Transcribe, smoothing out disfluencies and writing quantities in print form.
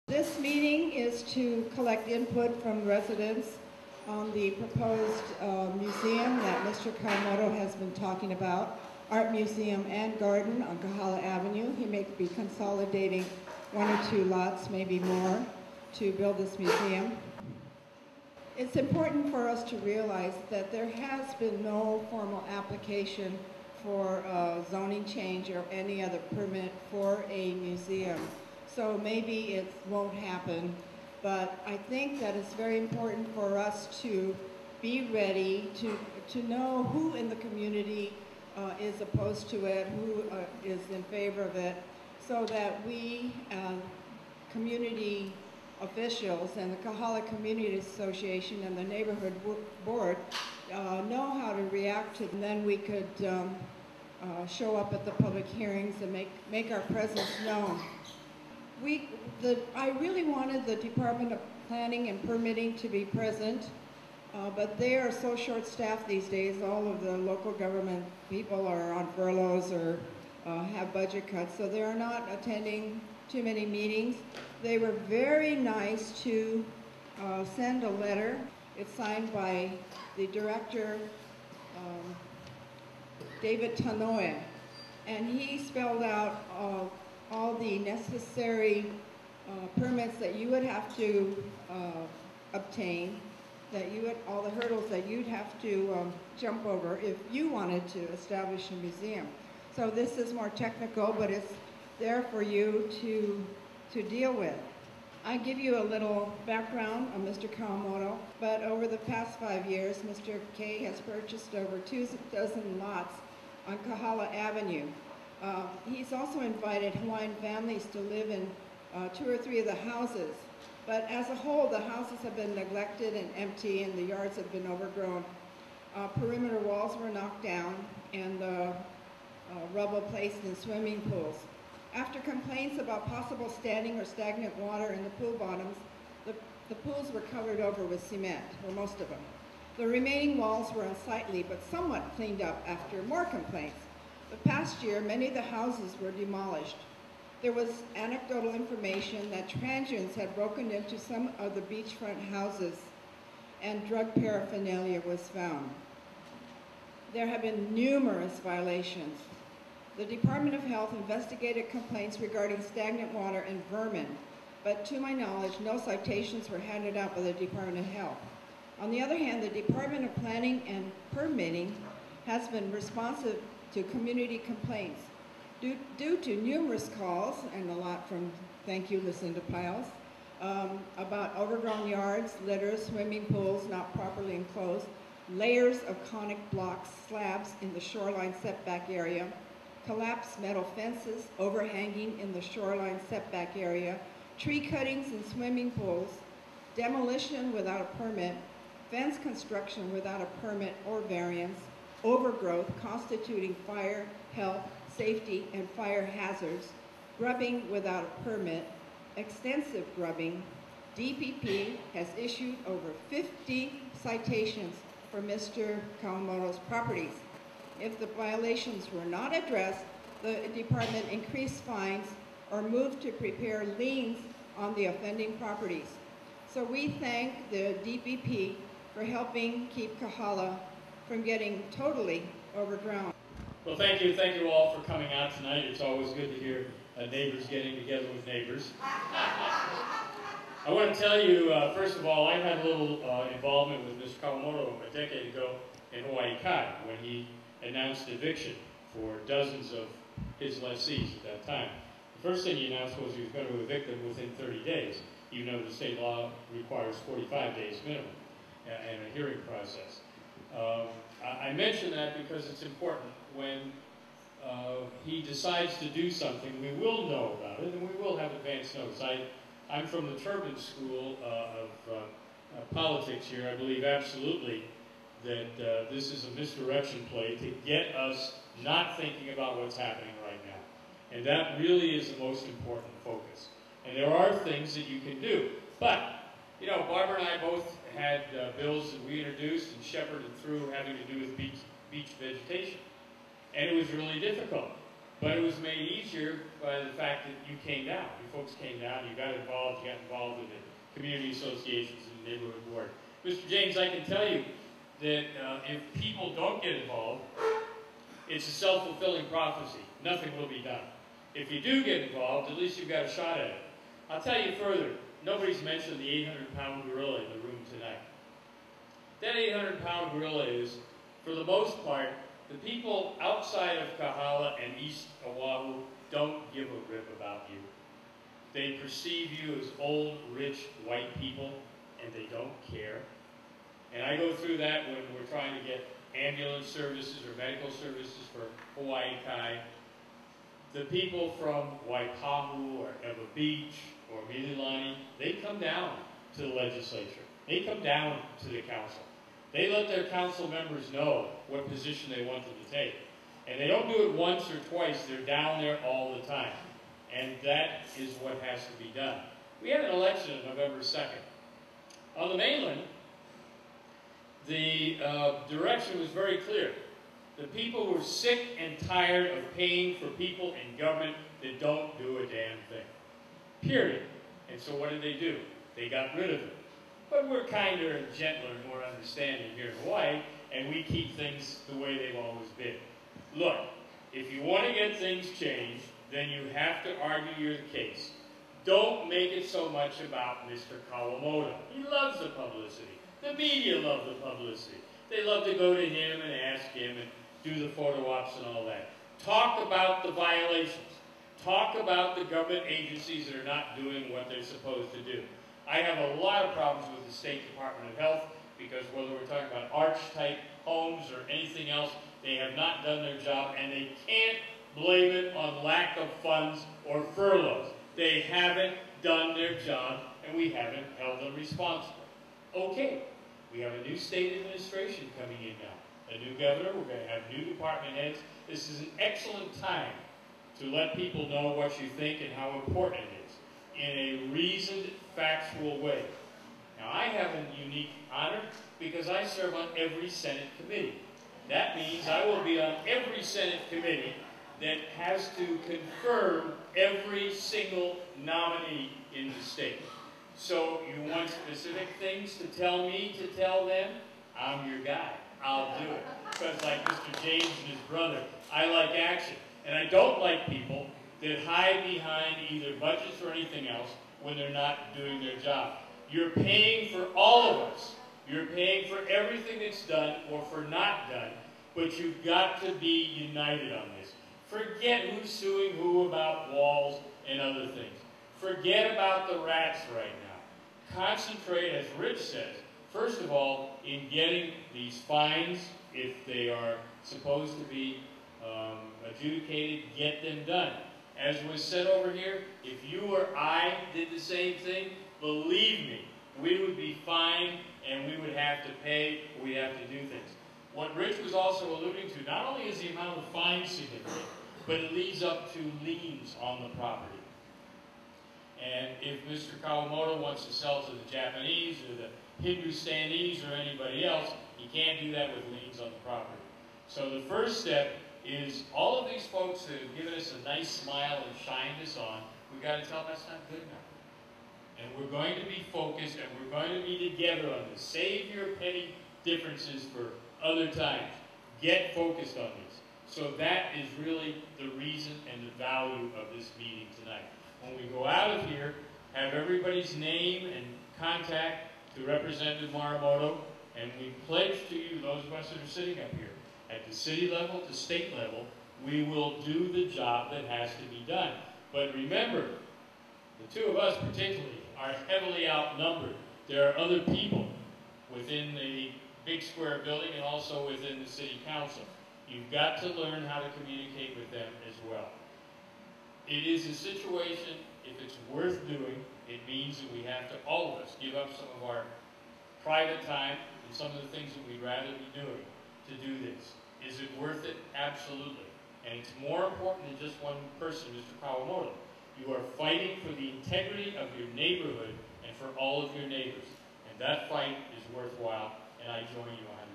This meeting is to collect input from residents on the proposed museum that Mr. Kawamoto has been talking about, art museum and garden on Kahala Avenue. He may be consolidating one or two lots, maybe more, to build this museum. It's important for us to realize that there has been no formal application for zoning change or any other permit for a museum. So maybe it won't happen, but I think that it's very important for us to be ready to know who in the community is opposed to it, who is in favor of it, so that we, community officials and the Kahala Community Association and the Neighborhood Board know how to react to, and then we could show up at the public hearings and make our presence known. I really wanted the Department of Planning and Permitting to be present, but they are so short-staffed these days. All of the local government people are on furloughs or have budget cuts, so they are not attending too many meetings. They were very nice to send a letter. It's signed by the director, David Tanoe, and he spelled out all the necessary permits that you would have to obtain, all the hurdles that you'd have to jump over if you wanted to establish a museum. So this is more technical, but it's there for you to deal with. I give you a little background on Mr. Kawamoto, but over the past 5 years, Mr. K has purchased over 24 lots on Kahala Avenue. He's also invited Hawaiian families to live in 2 or 3 of the houses. But as a whole, the houses have been neglected and empty, and the yards have been overgrown. Perimeter walls were knocked down, and rubble placed in swimming pools. After complaints about possible standing or stagnant water in the pool bottoms, the pools were covered over with cement, or most of them. The remaining walls were unsightly, but somewhat cleaned up after more complaints. The past year, many of the houses were demolished. There was anecdotal information that transients had broken into some of the beachfront houses and drug paraphernalia was found. There have been numerous violations. The Department of Health investigated complaints regarding stagnant water and vermin, but to my knowledge, no citations were handed out by the Department of Health. On the other hand, the Department of Planning and Permitting has been responsive to community complaints. Due to numerous calls, and a lot from thank you Lucinda Piles, about overgrown yards, litters, swimming pools not properly enclosed, layers of conic block slabs in the shoreline setback area, collapsed metal fences overhanging in the shoreline setback area, tree cuttings in swimming pools, demolition without a permit, fence construction without a permit or variance, overgrowth constituting fire, health, safety, and fire hazards, grubbing without a permit, extensive grubbing. DPP has issued over 50 citations for Mr. Kawamoto's properties. If the violations were not addressed, the department increased fines or moved to prepare liens on the offending properties. So we thank the DPP for helping keep Kahala from getting totally overgrown. Well, thank you all for coming out tonight. It's always good to hear neighbors getting together with neighbors. I want to tell you, first of all, I had a little involvement with Mr. Kawamoto a decade ago in Waialae when he announced eviction for dozens of his lessees at that time. The first thing he announced was he was going to evict them within 30 days, even though the state law requires 45 days minimum and a hearing process. I mention that because it's important. When he decides to do something, we will know about it, and we will have advance notice. I'm from the Turban School of politics here. I believe absolutely that this is a misdirection play to get us not thinking about what's happening right now. And that really is the most important focus. And there are things that you can do. But, you know, Barbara and I both had bills that we introduced and shepherded through having to do with beach vegetation. And it was really difficult. But it was made easier by the fact that you came down. You folks came down, you got involved with the community associations and the neighborhood board. Mr. James, I can tell you that if people don't get involved, it's a self-fulfilling prophecy. Nothing will be done. If you do get involved, at least you've got a shot at it. I'll tell you further, nobody's mentioned the 800-pound gorilla in the room tonight. That 800-pound gorilla is, for the most part, the people outside of Kahala and East Oahu don't give a rip about you. They perceive you as old, rich, white people, and they don't care. And I go through that when we're trying to get ambulance services or medical services for Waialae. The people from Waipahu or Eva Beach or Mililani, they come down to the legislature. They come down to the council. They let their council members know what position they want them to take. And they don't do it once or twice. They're down there all the time. And that is what has to be done. We had an election on November 2nd. On the mainland, the direction was very clear. The people were sick and tired of paying for people in government that don't do a damn thing. Period. And so what did they do? They got rid of it. But we're kinder and gentler and more understanding here in Hawaii, and we keep things the way they've always been. Look, if you want to get things changed, then you have to argue your case. Don't make it so much about Mr. Kawamoto. He loves the publicity. The media love the publicity. They love to go to him and ask him and do the photo ops and all that. Talk about the violations. Talk about the government agencies that are not doing what they're supposed to do. I have a lot of problems with the State Department of Health because whether we're talking about arch-type homes or anything else, they have not done their job, and they can't blame it on lack of funds or furloughs. They haven't done their job, and we haven't held them responsible. Okay, we have a new state administration coming in now. A new governor, we're going to have new department heads. This is an excellent time to let people know what you think and how important it is in a reasoned, factual way. Now, I have a unique honor because I serve on every Senate committee. That means I will be on every Senate committee that has to confirm every single nominee in the state. So you want specific things to tell me to tell them? I'm your guy. I'll do it. Because like Mr. James and his brother, I like action. And I don't like people that hide behind either budgets or anything else when they're not doing their job. You're paying for all of us. You're paying for everything that's done or for not done, but you've got to be united on this. Forget who's suing who about walls and other things. Forget about the rats right now. Concentrate, as Rich says, first of all, in getting these fines, if they are supposed to be adjudicated, get them done. As was said over here, if you or I did the same thing, believe me, we would be fined and we would have to pay, or we'd have to do things. What Rich was also alluding to, not only is the amount of fines significant, but it leads up to liens on the property. And if Mr. Kawamoto wants to sell to the Japanese or the Hindustanis or anybody else, he can't do that with liens on the property. So the first step is all of these folks that have given us a nice smile and shined us on, we've got to tell them that's not good enough. And we're going to be focused and we're going to be together on this. Save your petty differences for other times. Get focused on this. So that is really the reason and the value of this meeting tonight. When we go out of here, have everybody's name and contact to Representative Marumoto, and we pledge to you, those of us that are sitting up here, at the city level, to state level, we will do the job that has to be done. But remember, the two of us particularly are heavily outnumbered. There are other people within the big square building and also within the city council. You've got to learn how to communicate with them as well. It is a situation, if it's worth doing, it means that we have to, all of us, give up some of our private time and some of the things that we'd rather be doing to do this. Is it worth it? Absolutely. And it's more important than just one person, Mr. Kawamoto. You are fighting for the integrity of your neighborhood and for all of your neighbors. And that fight is worthwhile, and I join you on